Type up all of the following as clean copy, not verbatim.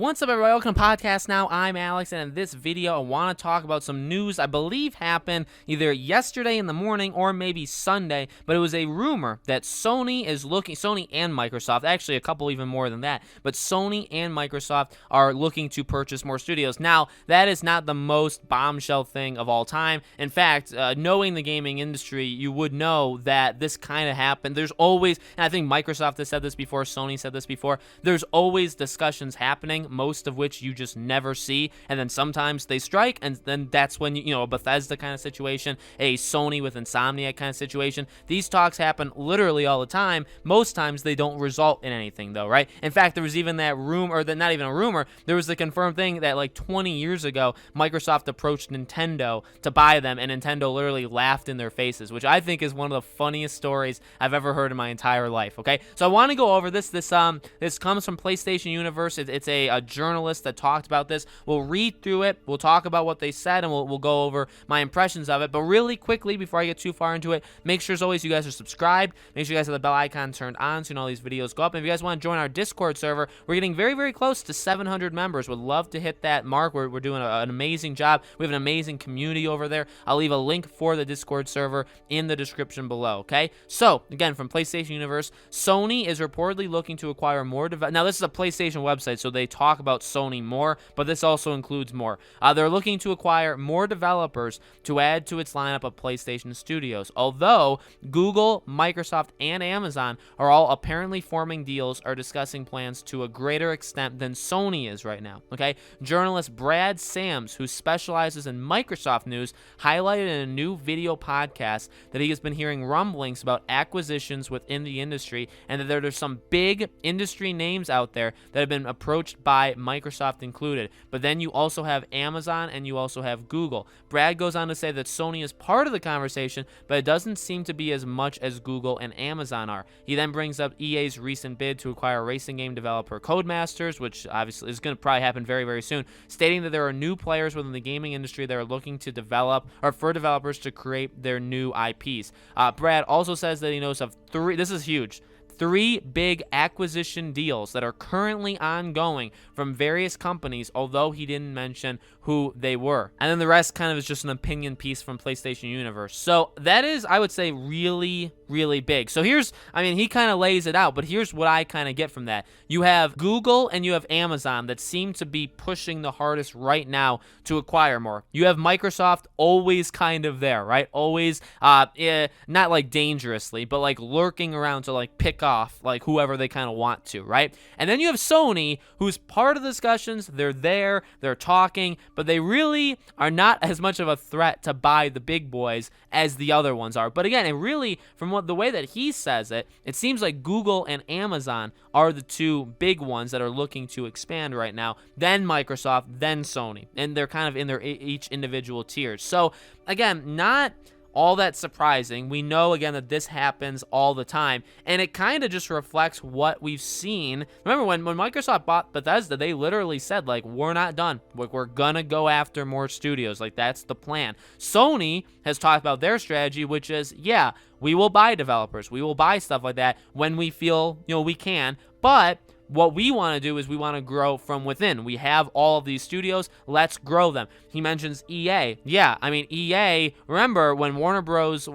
What's up, everybody? Welcome to Podcast Now. I'm Alex, and in this video, I want to talk about some news I believe happened either yesterday in the morning or maybe Sunday, but it was a rumor that Sony and Microsoft, actually a couple even more than that, but Sony and Microsoft are looking to purchase more studios. Now, that is not the most bombshell thing of all time. In fact, knowing the gaming industry, you would know that this kind of happened. There's always, and I think Microsoft has said this before, Sony said this before, there's always discussions happening, most of which you just never see, and then sometimes they strike, and then that's when, a Bethesda kind of situation, a Sony with Insomniac kind of situation. These talks happen literally all the time. Most times they don't result in anything, though, right? In fact, there was even that rumor, or not even a rumor, there was the confirmed thing that like 20 years ago, Microsoft approached Nintendo to buy them, and Nintendo literally laughed in their faces, which I think is one of the funniest stories I've ever heard in my entire life, okay? So I want to go over this. This comes from PlayStation Universe. It's a journalist that talked about this. We'll read through it. We'll talk about what they said, and we'll go over my impressions of it. But really quickly, before I get too far into it, make sure, as always, you guys are subscribed. Make sure you guys have the bell icon turned on so you know all these videos go up. And if you guys want to join our Discord server, we're getting very, very close to 700 members. Would love to hit that mark. We're doing an amazing job. We have an amazing community over there. I'll leave a link for the Discord server in the description below, okay? So, again, from PlayStation Universe, Sony is reportedly looking to acquire more now, this is a PlayStation website, so they talk about Sony more, but this also includes more. They're looking to acquire more developers to add to its lineup of PlayStation studios. Although Google, Microsoft, and Amazon are all apparently forming deals or discussing plans to a greater extent than Sony is right now, okay? Journalist Brad Sams, who specializes in Microsoft news, highlighted in a new video podcast that he has been hearing rumblings about acquisitions within the industry, and that there's some big industry names out there that have been approached by Microsoft included. But then you also have Amazon and you also have Google. Brad goes on to say that Sony is part of the conversation, but it doesn't seem to be as much as Google and Amazon are. He then brings up EA's recent bid to acquire racing game developer Codemasters, which obviously is going to probably happen very, very soon, stating that there are new players within the gaming industry that are looking to develop, or for developers to create their new IPs. Brad also says that he knows of this is huge, 3 big acquisition deals that are currently ongoing from various companies, although he didn't mention who they were. And then the rest kind of is just an opinion piece from PlayStation Universe. So that is, I would say, really, really big. So he kind of lays it out, but here's what I kind of get from that. You have Google and you have Amazon that seem to be pushing the hardest right now to acquire more. You have Microsoft always kind of there, right? Always, not like dangerously, but like lurking around to like pick off like whoever they kind of want to, right? And then you have Sony, who's part of the discussions. They're there, they're talking, but they really are not as much of a threat to buy the big boys as the other ones are. But again, it really, from the way that he says it, it seems like Google and Amazon are the 2 big ones that are looking to expand right now, then Microsoft, then Sony, and they're kind of in their each individual tiers. So again, not all that surprising. We know, again, that this happens all the time, and it kind of just reflects what we've seen. Remember, when Microsoft bought Bethesda, they literally said, like, we're not done. We're gonna go after more studios. Like, that's the plan. Sony has talked about their strategy, which is, yeah, we will buy developers. We will buy stuff like that when we feel, we can, but what we want to do is we want to grow from within. We have all of these studios. Let's grow them. He mentions EA. Yeah, I mean, EA, remember when Warner Bros.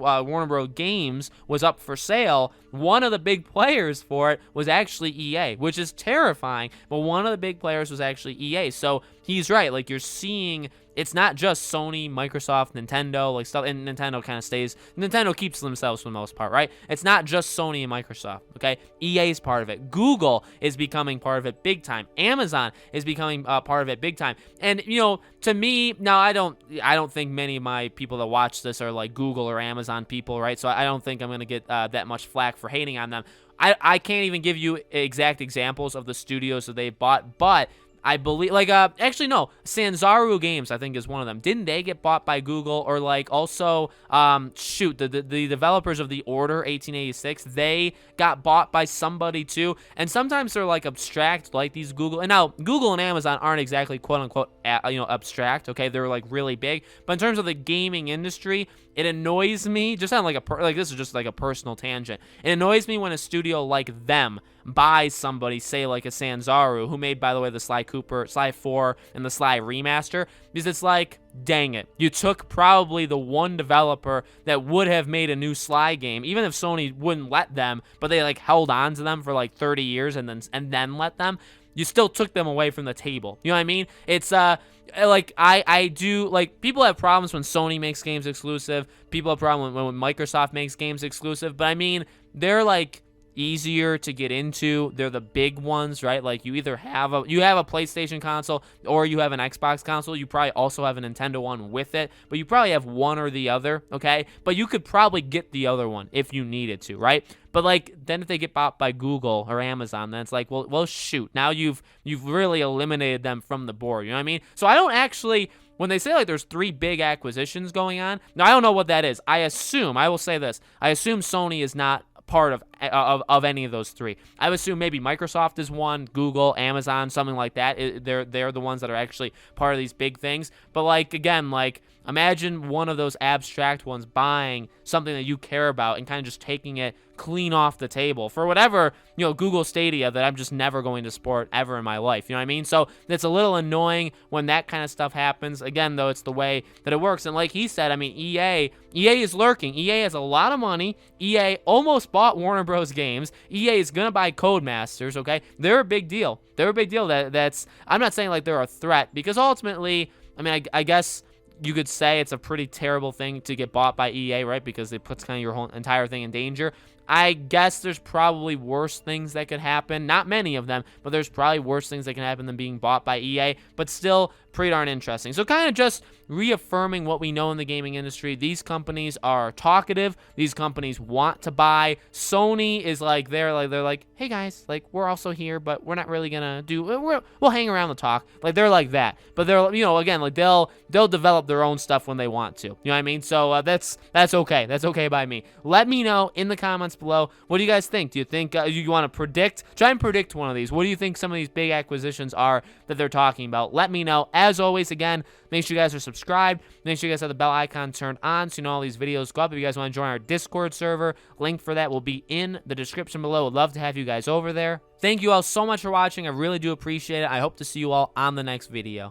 Games was up for sale, one of the big players for it was actually EA, which is terrifying, but one of the big players was actually EA. So he's right. Like, you're seeing, it's not just Sony, Microsoft, Nintendo, like stuff, and Nintendo kind of stays, Nintendo keeps themselves for the most part, right? It's not just Sony and Microsoft, okay? EA is part of it. Google is becoming part of it big time. Amazon is becoming part of it big time. And, to me, now I don't think many of my people that watch this are like Google or Amazon people, right? So I don't think I'm going to get that much flack for hating on them. I can't even give you exact examples of the studios that they've bought, but I believe, actually, no, Sanzaru Games, I think, is one of them. Didn't they get bought by Google? Or, also, the developers of The Order 1886, they got bought by somebody, too. And sometimes they're, abstract, like these Google. And now, Google and Amazon aren't exactly, quote-unquote, abstract, okay? They're, really big. But in terms of the gaming industry, It annoys me, just on like like this is just like a personal tangent. It annoys me when a studio like them buys somebody, say like a Sanzaru, who made, by the way, the Sly 4, and the Sly remaster, because it's like, dang it, you took probably the one developer that would have made a new Sly game, even if Sony wouldn't let them, but they like held on to them for like 30 years and then let them. You still took them away from the table. You know what I mean? It's like I do, like, people have problems when Sony makes games exclusive. People have problems when Microsoft makes games exclusive. But I mean, they're like easier to get into. They're the big ones, right? Like, you either have a PlayStation console or you have an Xbox console. You probably also have a Nintendo one with it, but you probably have one or the other, okay? But you could probably get the other one if you needed to, right? But like, then if they get bought by Google or Amazon, then it's like, well shoot, now you've really eliminated them from the board. You know what I mean? So I don't actually, when they say like there's 3 big acquisitions going on, now I don't know what that is. I will say this, I assume Sony is not part of any of those 3. I would assume maybe Microsoft is one, Google, Amazon, something like that. They're the ones that are actually part of these big things. But like, again, like, imagine one of those abstract ones buying something that you care about and kind of just taking it clean off the table for whatever, you know, Google Stadia that I'm just never going to support ever in my life. You know what I mean? So it's a little annoying when that kind of stuff happens. Again, though, it's the way that it works. And like he said, I mean, EA is lurking. EA has a lot of money. EA almost bought Warner Bros. Games. EA is going to buy Codemasters, okay? They're a big deal. They're a big deal. That's, I'm not saying like they're a threat, because ultimately, I mean, I guess you could say it's a pretty terrible thing to get bought by EA, right? Because it puts kind of your whole entire thing in danger. I guess there's probably worse things that could happen. Not many of them, but there's probably worse things that can happen than being bought by EA, but still pretty darn interesting. So kind of just reaffirming what we know in the gaming industry. These companies are talkative. These companies want to buy. Sony is like, they're like, hey guys, like, we're also here, but we're not really gonna do, we'll hang around the talk. Like, they're like that. But they're, you know, again, like, they'll develop their own stuff when they want to. You know what I mean? So that's okay. That's okay by me. Let me know in the comments below, what do you guys think? Do you think you want to predict? Try and predict one of these. What do you think some of these big acquisitions are that they're talking about? Let me know. As always, again, make sure you guys are subscribed. Make sure you guys have the bell icon turned on so you know all these videos go up. If you guys want to join our Discord server, link for that will be in the description below. Would love to have you guys over there. Thank you all so much for watching. I really do appreciate it. I hope to see you all on the next video.